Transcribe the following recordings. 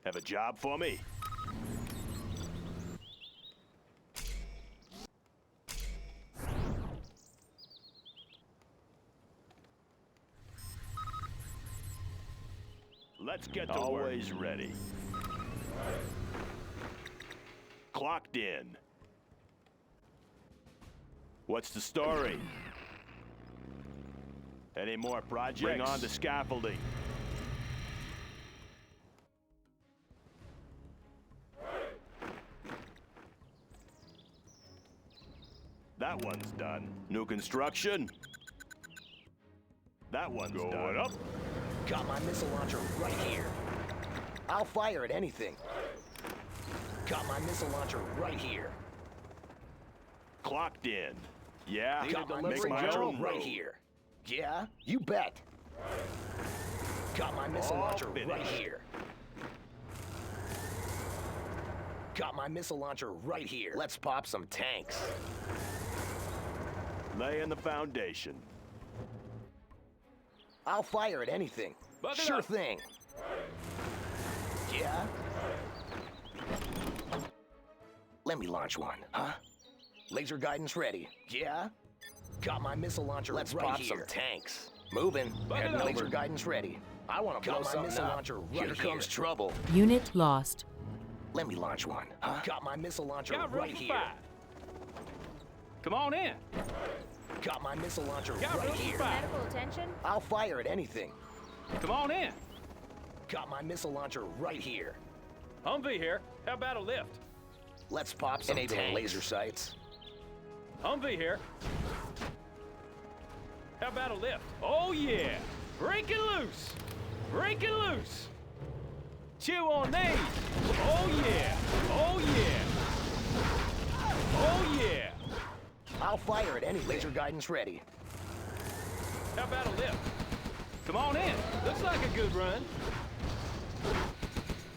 Have a job for me? Let's get to work. Always ready. Clocked in. What's the story? Any more projects? Bring on the scaffolding. That one's done. New construction? That one's done. Going up. Got my missile launcher right here. I'll fire at anything. Got my missile launcher right here. Clocked in. Yeah, Got my missile launcher right here. Yeah, you bet. Got my missile launcher right here. Got my missile launcher right here. Let's pop some tanks. Laying the foundation. I'll fire at anything. Sure thing. Yeah? Let me launch one, huh? Laser guidance ready. Yeah? Got my missile launcher right here. Let's pop some tanks. Moving. Heading over. Laser guidance ready. I want to blow my missile launcher right here. Here comes trouble. Unit lost. Let me launch one, huh? Got my missile launcher right here. Come on in. Got my missile launcher right here. Medical attention? I'll fire at anything. Come on in. Got my missile launcher right here. Humvee here. How about a lift? Let's pop some laser sights. Humvee here. How about a lift? Oh yeah! Breaking loose! Breaking loose! Chew on these! Oh yeah! Oh yeah! Oh yeah! I'll fire at any laser guidance ready. How about a lift? Come on in. Looks like a good run.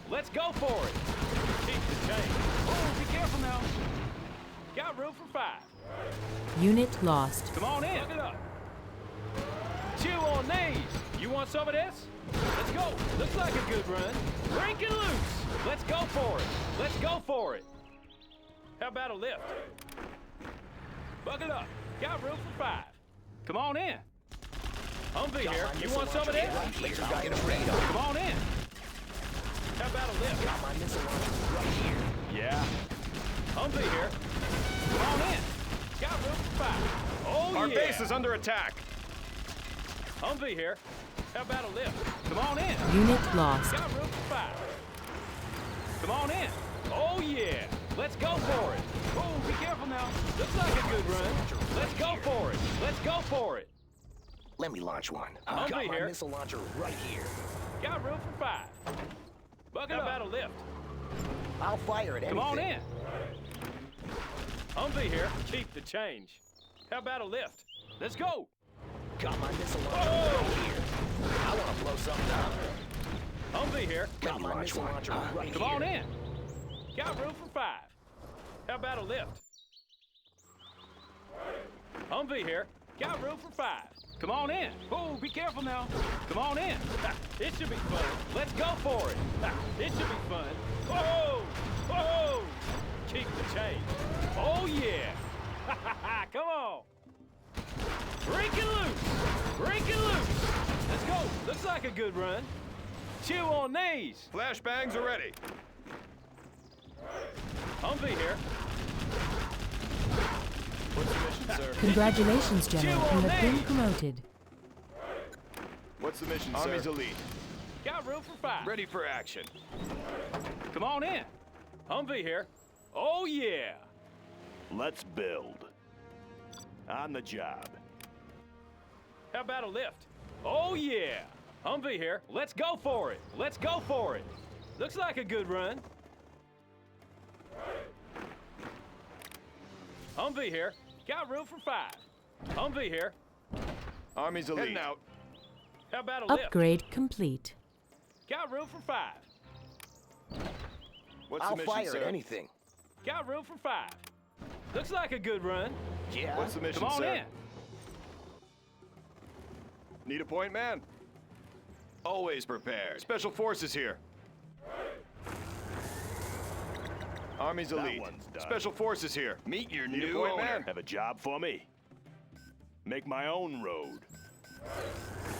Let's go for it. Keep the chain. Oh, be careful now. Got room for 5. Unit lost. Come on in. Look it up. Chew on these. You want some of this? Let's go. Looks like a good run. Breaking loose. Let's go for it. Let's go for it. How about a lift? Buckle up. Got room for 5. Come on in. Humvee here. You want some of this? Laser guidance ready. Come on in. How about a lift? Got my missile launcher right here. Yeah. Humvee here. Come on in. Got room for 5. Oh, Our yeah. base is under attack. Humvee here. How about a lift? Come on in. Unit lost. Got room for 5. Come on in. Oh, yeah. Let's go for it. Oh, be careful now. Looks like a good run. Let's go for it. Let's go for it. Let me launch one. Humvee Got my here. missile launcher right here. Got room for 5. Bucket up. How about a lift? I'll fire at anything. Come on in. Humvee here. Keep the change. How about a lift? Let's go. Got my missile launcher right here. I want to blow something up. Humvee here. Got my missile launcher right Come here. on in. Got room for 5. How about a lift? Humvee here. Got room for 5. Come on in. Oh, be careful now. Come on in. It should be fun. Let's go for it. It should be fun. Whoa! Whoa! Keep the change. Oh, yeah. Come on. Breaking loose. Breaking loose. Let's go. Looks like a good run. Chew on these. Flashbangs are ready. Humvee here. What's the mission, sir? Congratulations, General. You have been promoted. What's the mission, sir? Army's elite. Got room for 5. Ready for action. Come on in. Humvee here. Oh, yeah. Let's build. On the job. How about a lift? Oh, yeah. Humvee here. Let's go for it. Let's go for it. Looks like a good run. Humvee here. Got room for 5. Humvee here. Army's elite. Heading out. How about a lift? Upgrade complete. Got room for 5. What's I'll the mission, fire sir? at anything. Got room for 5. Looks like a good run. Yeah. What's the mission, Come on sir? in. Need a point, man? Always prepared. Special forces here. Army's That elite. one's done. Special forces here. Meet your Need a new point, owner. man? Have a job for me? Make my own road.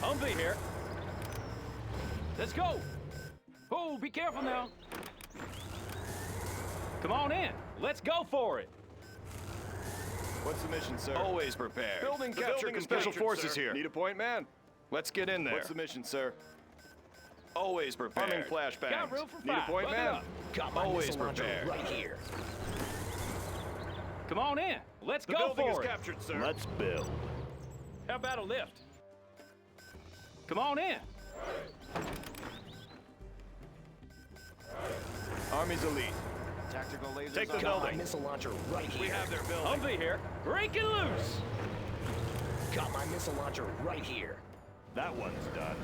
Humvee here. Let's go. Oh, be careful now. Come on in. Let's go for it. What's the mission, sir? Always prepared. Building The captured. building is Special captured, forces sir. here. Need a point, man? Let's get in there. What's What's the mission, sir? Always prepared. Arming flashbangs. Got room for Need a five. point, Bucket man? up. Got my Always missile launcher prepared. right here. Come on in. Let's The go building is for it. captured, sir. Let's build. How about a lift? Come on in. Army's elite. Tactical lasers Take the on. Got my building. missile launcher right here. We have their building. Humvee here. Breaking loose. Got my missile launcher right here. That one's done.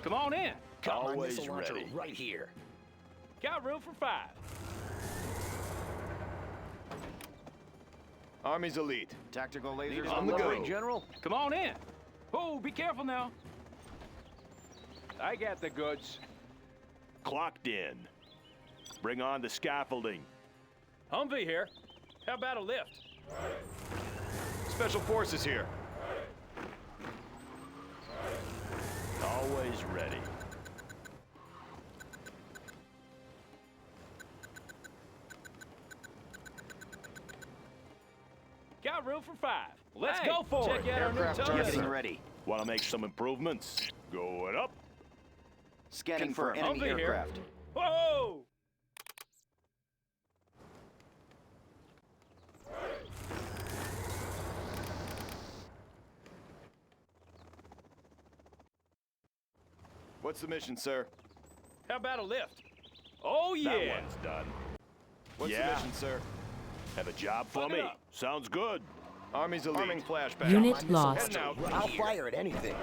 Come on in. Got my Always missile launcher ready. right here. Got room for five. Army's elite. Tactical lasers On on the the go. way, General. Come on in. Oh, be careful now. I got the goods. Clocked in. Bring on the scaffolding. Humvee here. How about a lift? Special forces here. Always ready. Got room for five. Let's Hey, go for check it. out our new Aircraft tow getting truck. ready. Want to make some improvements? Going up. Scanning for Confirm. enemy Humvee here. aircraft. Whoa! What's the mission, sir? How about a lift? Oh, That yeah. one's done. What's Yeah. the mission, sir? Have a job for Fuck it me? up. Sounds good. Army's elite. Got Arming my flashbang. Unit missile lost. launcher Heading out. right I'll here. fire at anything.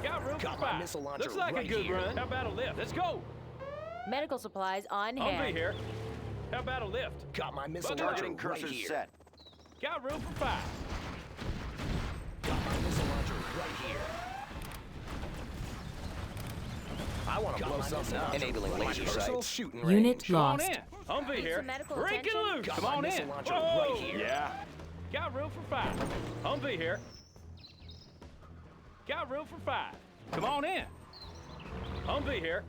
Got room Got for my five. missile launcher Looks like right a good here. run. How about a lift? Let's go. Medical supplies on Humvee hand. here. How about a lift? Got my missile Bucket launcher Targeting right cursors here. set. Got room for five. Got my missile launcher right here. I want to blow something up. Enabling laser sights. Shooting range. Unit Come on lost. in. Humvee Need here. some medical Breaking attention? loose. Got Come my on missile in. launcher Whoa. right here. Yeah. Got room for five. Humvee here. Got room for five. Come on in. Humvee here.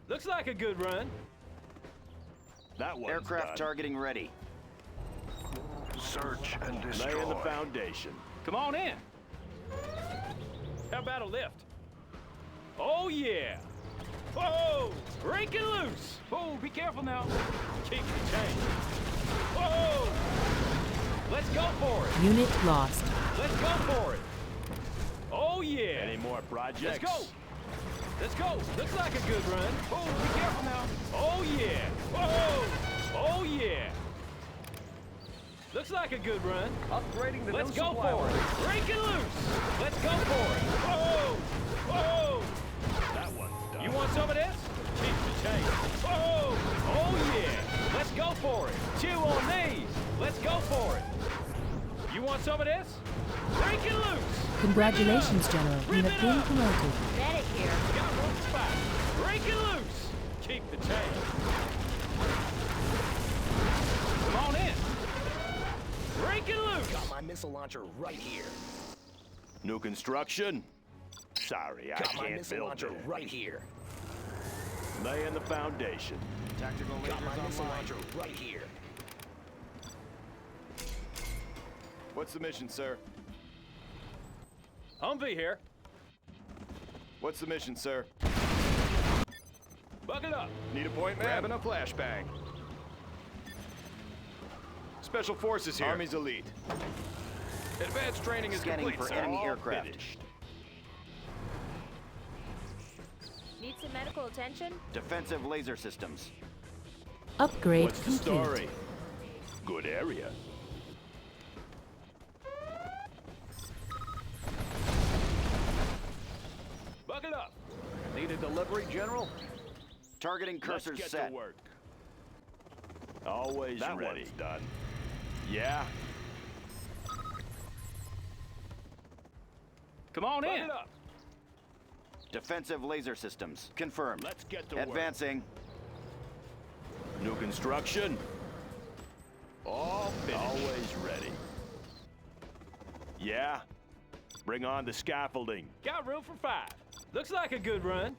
Looks like a good run. That one's Aircraft done. targeting ready. Search and destroy. Laying the foundation. Come on in. How about a lift? Oh, yeah. Whoa! Breaking loose. Whoa, be careful now. Keep the change. Whoa! Let's go for it. Unit lost. Let's go for it. Oh, yeah. Any more projects? Let's go. Let's go. Looks like a good run. Oh, be careful now. Oh, yeah. Whoa! Oh, yeah. Looks like a good run. Upgrading the Let's new go supply for line. it. Breaking loose. Let's go for it. Whoa! Whoa! That one's done. You want some of this? Keep the change. Whoa! Oh, yeah. Let's go for it. Chew on these. Let's go for it. You want some of this? Breaking loose. Congratulations, General. You Rip have it been up. promoted. Medic here. Got room for five. Breaking loose. Keep the change. Come on in. Breaking loose. Got my missile launcher right here. New construction? Sorry, I Got my can't missile build launcher there. right here. Laying the foundation. Tactical Got my lasers missile online. launcher right here. What's the mission, sir? Humvee here. What's the mission, sir? Bucket up. Need a point, man? Grabbing a flashbang. Special forces here. Army's elite. Advanced training is Scanning complete, for sir. enemy All aircraft. finished. Need some medical attention? Defensive laser systems. Upgrade What's the complete. story? Good area. Bucket up. Need a delivery, General? Targeting Let's cursors get set. to work. Always That ready. one's Done. Yeah. Come on in. Bucket up. Defensive laser systems. Confirmed. Let's get to work. Advancing. New construction. All finished. Always ready. Yeah? Bring on the scaffolding. Got room for 5. Looks like a good run.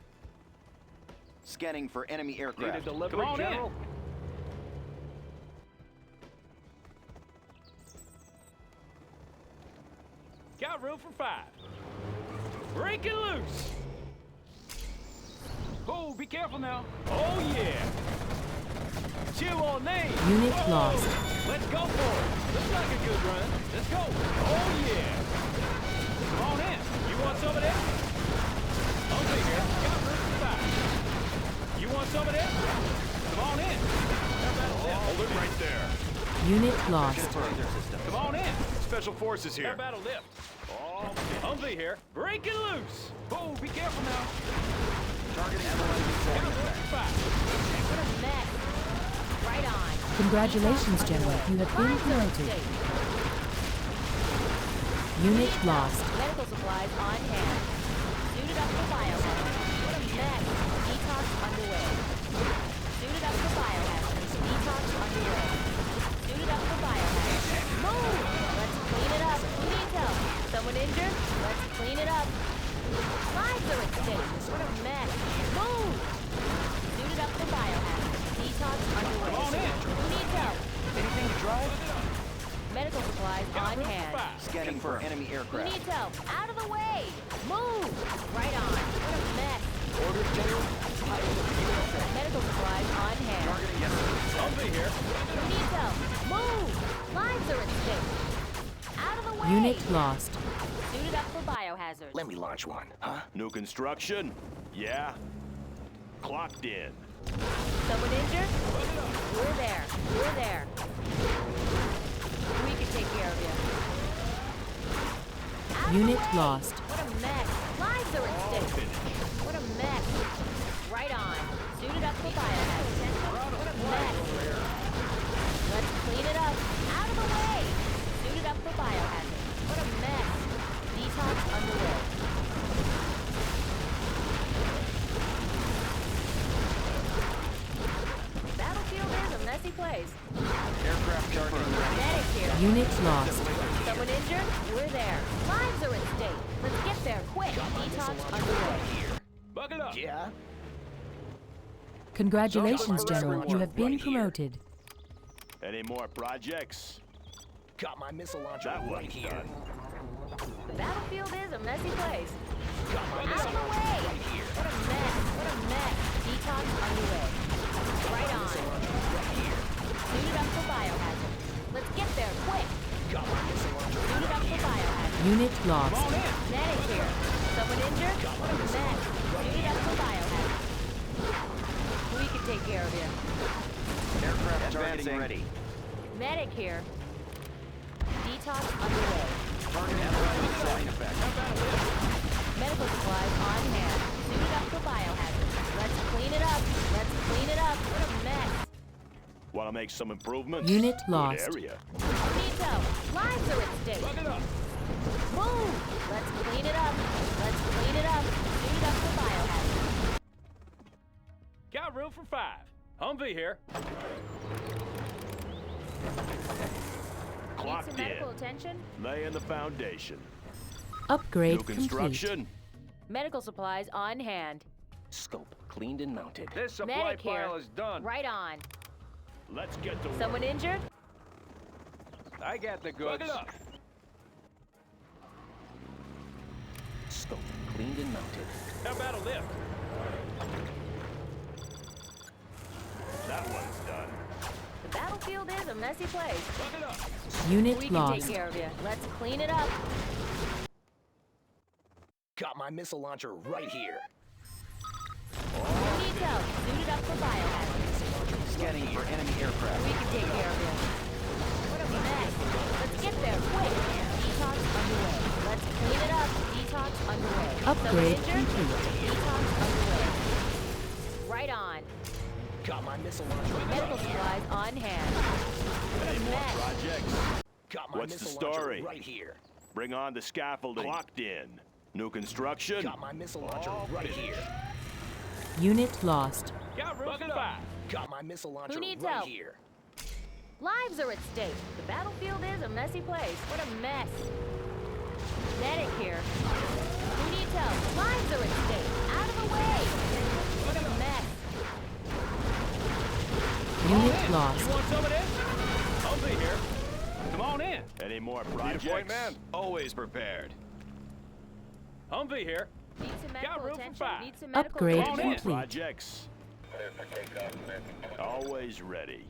Scanning for enemy Need a aircraft. delivery, Come on in. General. Got room for 5. Breaking loose. Oh, be careful now. Oh, yeah. Chew on these. Unit Whoa. lost. Let's go for it. Looks like a good run. Let's go. Oh, yeah. Come on in. You want some of that? Okay, here. Got room for 5. You want some of that? Come on in. Hold it right there. Unit lost. Laser system. Come on in. Special forces Air here. battle lift. Oh, Humvee here. Breaking loose. Oh, be careful now. Targeting Got analyzing room effect. for 5. What a mess. Right on. Congratulations, General. You have been Lines are at promoted. stake. Unit lost. Medical supplies on hand. Suited up for biohazard. What a mess. Detox underway. Suited up for biohazard. Detox underway. Suited up for biohazard. Move! Let's clean it up. Who needs help? Someone injured? Let's clean it up. Lives are at stake. What a mess. Move! Suited up for biohazard. Detox underway. Come on in. Who needs help? Anything to drive? Medical supplies Got on room hand. for 5. Scanning for enemy Who aircraft. needs help? Out of the way! Move! Right on. What a mess. Orders, General. Medical supplies on hand. Targeting yes, sir. Humvee here. Who needs help? Move! Lives are at stake. Out of the way! Unit lost. Suited up for biohazards. Let me launch one, huh? New construction. Yeah? Clocked in. Someone injured? We're there. We're there. We can take care of you. Out of Unit the way! lost. What a mess. Lives are at stake. What a mess. Right on. Suited up for biohazard. What a mess. Let's clean it up. Out of the way. Suited up for biohazard. What a mess. Detox underway. Battlefield is a messy place. Aircraft targeting ready. Medic here. Unit lost. Someone injured? We're there. Lives are at stake. Let's get there quick. Detox underway. Buckle up. Yeah? Congratulations, General. You have been promoted. Any more projects? Got my missile launcher That right one's here. done. The battlefield is a messy place. Got my Out missile of the launcher way! right here. What a mess. What a mess. Detox underway. Right on. Suited up for biohazard. Let's get there quick. Got my missile launcher Suited up for biohazard. Unit Come lost. on in. Medic here. Someone injured? What a mess. Suited up for biohazard. We can take care of you. Aircraft targeting ready. Medic here. Detox underway. Target analyzing flight effect. Medical supplies on hand. Suited up for biohazard. Let's clean it up. Let's clean it up. What a mess. Want to make some improvements? Unit Good lost. area. Who needs help? Lives are at stake. Buckle up. Move! Let's clean it up. Let's clean it up. Suited up for biohazard. Got room for 5. Humvee here. Need Clocked some medical in. attention? Laying the foundation. Upgrade New complete. construction. Medical supplies on hand. Scope cleaned and mounted. This supply Medic here. pile is done. Right on. Let's get to work. Someone injured? I got the goods. Buckle up. Scope cleaned and mounted. Air battle lift. That one's done. The battlefield is a messy place. Buckle up. Unit We can lost. take care of you. Let's clean it up. Got my missile launcher right here. Who needs help? Suited up for biohazard. Scanning for enemy aircraft. We can take care of you. What a mess. Let's get there quick. Detox underway. Let's clean it up. Detox underway. Upgrade Someone injured? complete. Detox underway. Right on. Got my missile launcher Medical right here. supplies on hand. What a Any more mess. projects? Got my What's the missile launcher story? right here. Bring on the scaffolding. Clocked in. New construction. Got my missile launcher right here. Unit lost. Got room for 5. Got my missile launcher needs right help? here. Lives are at stake. The battlefield is a messy place. What a mess. Medic here. Who needs help? Lives are at stake. Out of the way. What a mess. Unit lost. You want some of this? I'll be here. Come on in. Any more Need a projects? point, man? Always prepared. Humvee here. Need some medical room for attention. five. Need some medical Upgrade Come on in. attention. complete. Projects. Always ready.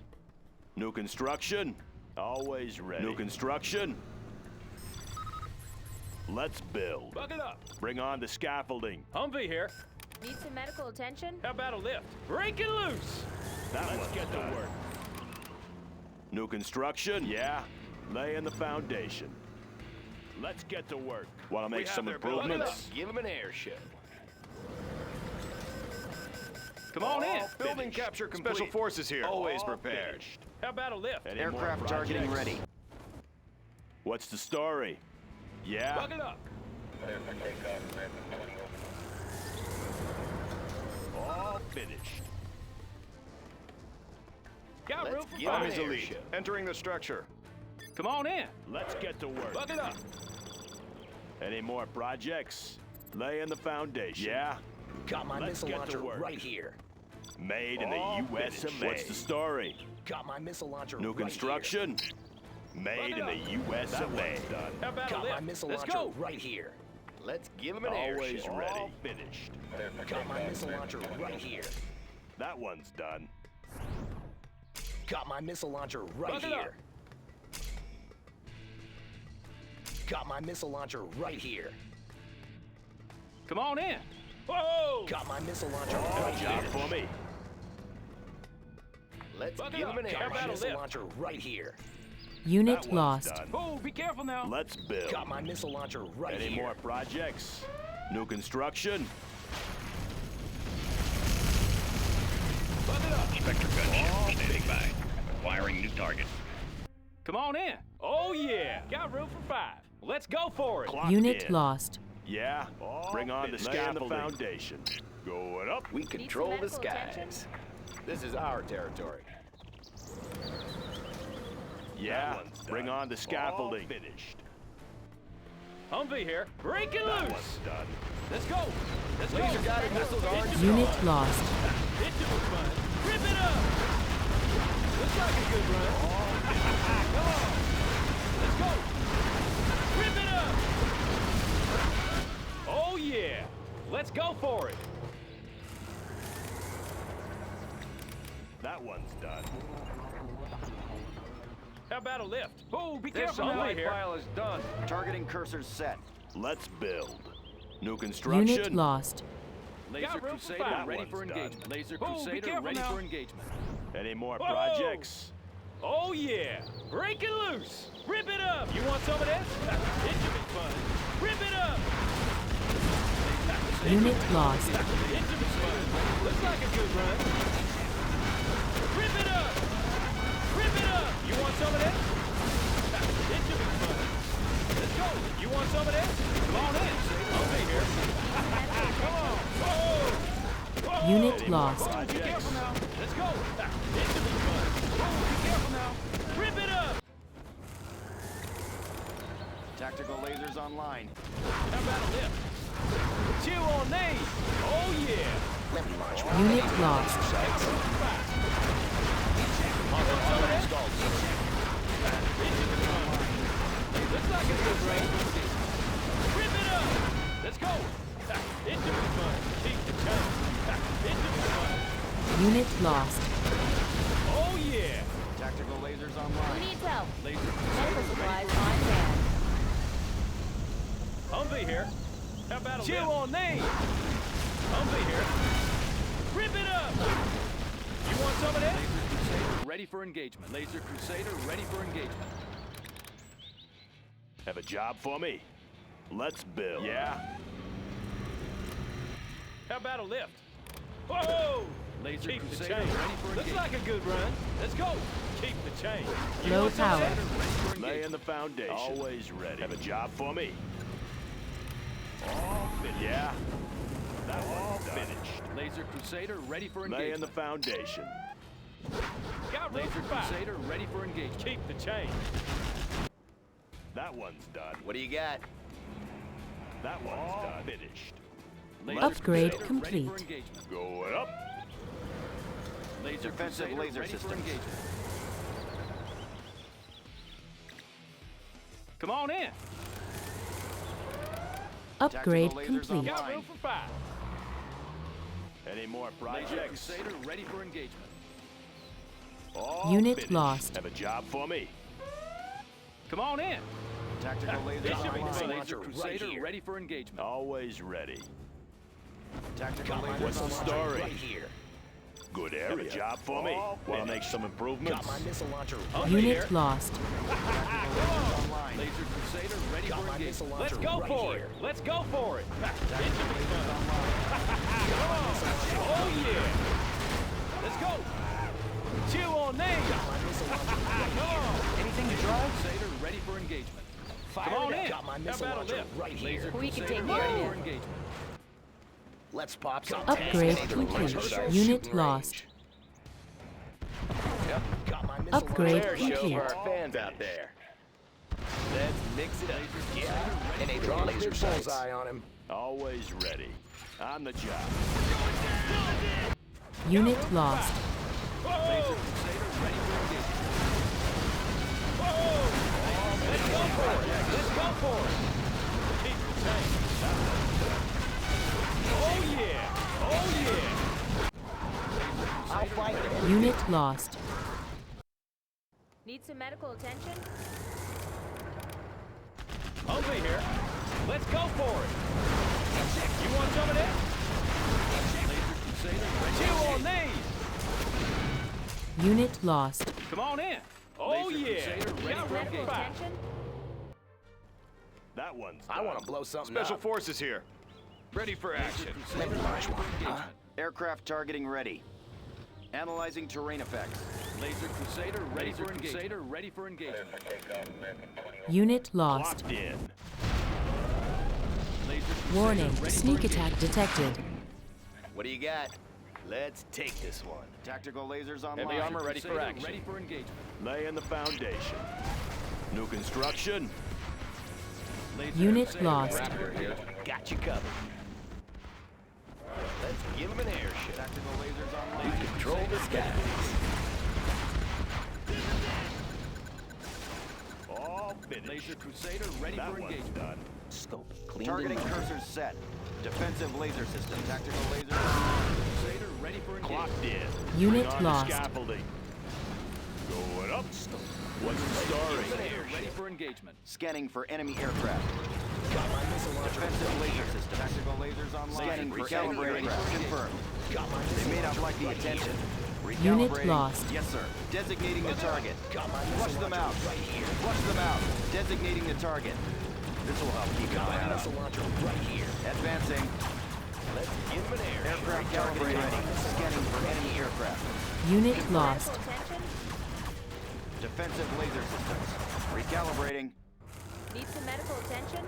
New construction. Always ready. New construction. Let's build. Buck it up. Bring on the scaffolding. Humvee here. Need some medical attention. How about a lift? Break it loose. Let's get to work. New construction, yeah. Laying the foundation. Let's get to work. Want to make some improvements? Give them an air show. Come on in. Building finished. capture complete. Special forces here. Always All prepared. finished. How about a lift? Any more Aircraft targeting projects? ready. What's the story? Yeah. Buck it up. All finished. Got room Let's for give them five. his elite. Entering the structure. Come on in. Let's get to work. Buck it up. Any more projects? Laying the foundation. Yeah. Got my Let's missile get to launcher work. right here. Made in All the US of finished. A. What's the story? Got my missile launcher New right construction. Made in the US of A. How here. about a Got my lift? missile Let's launcher go. right here. Let's give them an air Always show. ready. All finished. Got my missile launcher right here. That one's done. Got my missile launcher right Buck it up. here. Got my missile launcher right here. Come on in. Whoa. Got my missile launcher Have right a job here. for me. Let's Buck it give up. them an How air about Got a my missile lift? launcher right here. Unit That one's lost. done. Oh, be careful now. Let's build. Got my missile launcher right Any here. more projects? New construction? Buck it up. Spectre gunship standing by. Acquiring new target. Come on in. Oh, yeah. Got room for five. Let's go for it. Clocked Unit in. lost. Yeah. Bring on the finished. scaffolding. The foundation. Going up. We control the medical attention? skies. This is our territory. Yeah. Bring on the scaffolding. All Finished. Humvee here. Break it That loose. one's done. Let's go. Let's go. Laser guided missiles are It should be Unit fun. lost. It should be fun. Rip it up. Looks like a good run. Come on. Let's go. Rip it up. Oh, yeah. Let's go for it. That one's done. How about a lift? Oh, be This careful supply here. file is done. Targeting cursors set. Let's build. New construction? Unit lost. Laser Got room for Crusader five. ready That for one's engagement. done. Laser Oh, be Crusader careful ready now. for engagement. Any more Whoa! projects? Oh yeah! Break it loose! Rip it up! You want some of this? It should be fun. Rip it up! Unit lost. It should be fun. Looks like a good run. Rip it up! Rip it up! You want some of this? It should be fun. Let's go! You want some of this? Come on in. I'll be here. Come on! Whoa! Whoa! Unit lost. Whoa, be careful now. Let's go. It should be fun. Whoa, be careful now. Rip it up. Tactical lasers online. How about a lift? Chew on me. Oh yeah. Let me launch Unit lost. Looks like a good race. Rip it up. Let's go. It should be fun. Keep the change. It should be fun. Unit lost. Oh yeah. Tactical lasers Who online. needs help? Laser. Medical supplies on hand. Humvee here. How about a Chew on me. Humvee here. Rip it up. You want some of this? Laser Crusader ready for engagement. Laser Crusader ready for engagement. Have a job for me? Let's build. Yeah? How about a lift? Whoa! Laser Keep Crusader ready for engagement. Looks like a good run. Let's go. Keep the change. You Low want some of power. this? Ready for Laying engagement. the foundation. Always ready. Have a job for me? All finished. Yeah? That one's done. Finished. Laser Crusader ready for Laying engagement. the foundation. Got room Laser for fire. Crusader ready for engagement. Keep the change. That one's done. What do you got? That one's done. Finished. Laser Upgrade Crusader complete. Ready for engagement. Going up. Laser Defensive Crusader laser ready for systems. engagement. Come on in. Upgrade Tactical lasers complete. Got online. room for fire. Any more Laser projects? Crusader ready for engagement. All Unit finished. lost. Have a job for me? Come on in. Tactical This lasers should be online. fun. Laser right Crusader here. ready for engagement. Always ready. Tactical Got my lasers What's the missile online. story? launcher right here. Good area. Have a job for me? All Want to make finished. some improvements? Got my missile launcher Oh, right Unit here. lost. Online. Laser Crusader ready Got for my missile engagement. Let's launcher go right for here. it. Let's go for it. Tactical lasers online. Oh, yeah. Let's go. Chew on Got names. my missile launcher right Come on. Anything to drive? Crusader ready for engagement. Come on in. Got my How missile about a launcher lift? right here. We can Crusader take care ready of for it. engagement. Let's pop some Upgrade tanks. complete. Personal Unit shooting lost. range. Yep. Got my missile Upgrade launcher right complete. here. fans out there. Let's mix it up. Yeah. And a draw laser bullseye on him. Always ready. On the job. Unit lost. Laser Crusader ready for engagement. Let's go for it. Let's go for it. Keep the change. Oh, yeah. Oh, yeah. I'll fight it. Unit lost. Need some medical attention? Over here. Let's go for it. You want some of this? Laser Crusader ready Chew for on engagement. these. Unit lost. Come on in. Oh, Laser yeah. Crusader ready Got for room for Medical fire. attention? That one's I done. want to blow something Special up. forces here. Ready for action. Let me launch one. Huh? Aircraft targeting ready. Analyzing terrain effects. Laser Crusader ready for engagement. Crusader ready for engagement. Unit lost. Locked in. Laser Crusader Warning. ready for Sneak engagement. attack detected. What do you got? Let's take this one. Tactical lasers online. Heavy armor ready for Crusader action. ready for engagement. Laying the foundation. New construction. Laser Unit Crusader lost. ready for engagement. Got you covered. Let's give him an airship. Tactical lasers We online. control the skies. All finished. Laser Crusader ready That for one's engagement. done. Scope cleaned Targeting and loaded. cursors set. Defensive laser system. Tactical lasers. Crusader ready for engagement. Clocked in. Unit Bring on lost. The scaffolding. Going up. What's the story? Crusader ready for engagement. Scanning for enemy aircraft. Got my missile launcher Defensive right laser here. system. Tactical lasers online. Scanning for Recalibrating. enemy aircraft. Confirmed. Got my They missile may not launcher like the right attention. here. Unit Recalibrating. lost. Yes, sir. Designating the target. Got my Flush missile them launcher out. right here. Flush them out. Designating the target. This will help keep an Got eye my on missile them. launcher right here. Advancing. Let's give him an airship. Aircraft targeting ready. Scanning for enemy aircraft. Unit lost. Medical attention? Defensive laser systems. Recalibrating. Need some medical attention?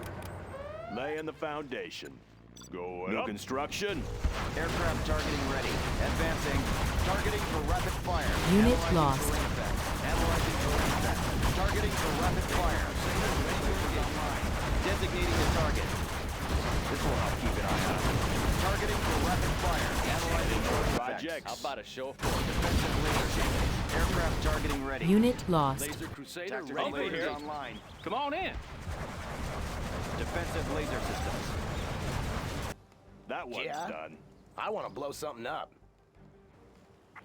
Laying the foundation. Going New up. Construction. Aircraft targeting ready. Advancing. Targeting for rapid fire. Unit Analyzing lost. terrain effects. Analyzing terrain effects. Targeting for rapid fire. Designating the target. This will help keep an eye on it. Targeting for rapid fire. Analyzing terrain effects. Projects. How about a show of force? Defensive laser systems. Aircraft targeting ready. Unit lost. Laser Crusader Tactical ready for lasers engagement. online. Come on in. Defensive laser systems. That one's Yeah? done. I want to blow something up.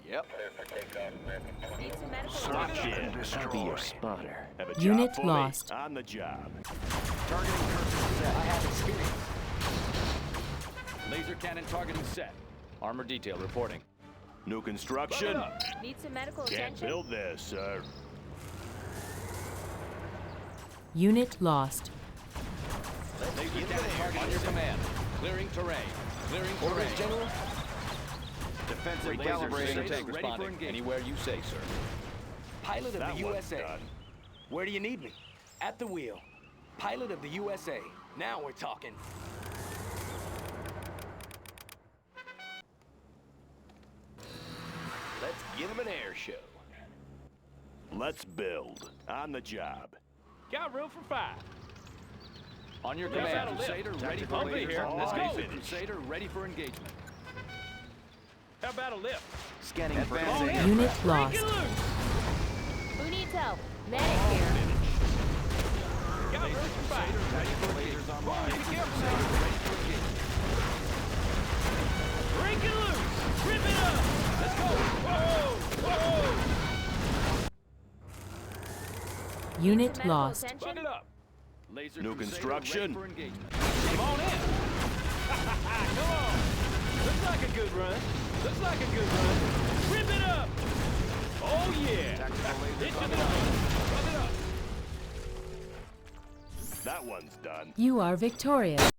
Yep. Need some medical Locked attention? in. I'll be your spotter. Have a job Unit for lost. Me. On the job. Targeting cursor set. I have experience. Laser cannon targeting set. Armor detail reporting. New construction. Load it up. Need some medical Can't attention? build this, sir. Unit lost. Laser cannon targeting on your command. Clearing terrain. Clearing terrain. General? Defensive Laser calibrating. Crusader Tank ready for responding. engagement. Anywhere you say, sir. Pilot of That the one's USA. done. Where do you need me? At the wheel. Pilot of the USA. Now we're talking. Let's Give him an air show. Let's build. On the job. Got room for 5. On your Yeah, command, that'll lift. Crusader, ready Tactical for over engagement. here. Let's go. Crusader, ready for engagement. How about a lift? Scanning for Come on in. Unit Break lost. it loose. Who needs help? Medic here. Got room for 5. Lasers online. Be careful Crusader, now. ready for engagement. Break it loose. Rip it up. Let's go. Whoa. Whoa. Unit Medical lost. attention? Buck it up. Laser New Crusader, construction. ready for engagement. Come on in. Come on. Looks like a good run. Looks like a good run. Rip it up. Oh, yeah. Tactical lasers Hit you online. now. Rub it up. That one's done. You are victorious.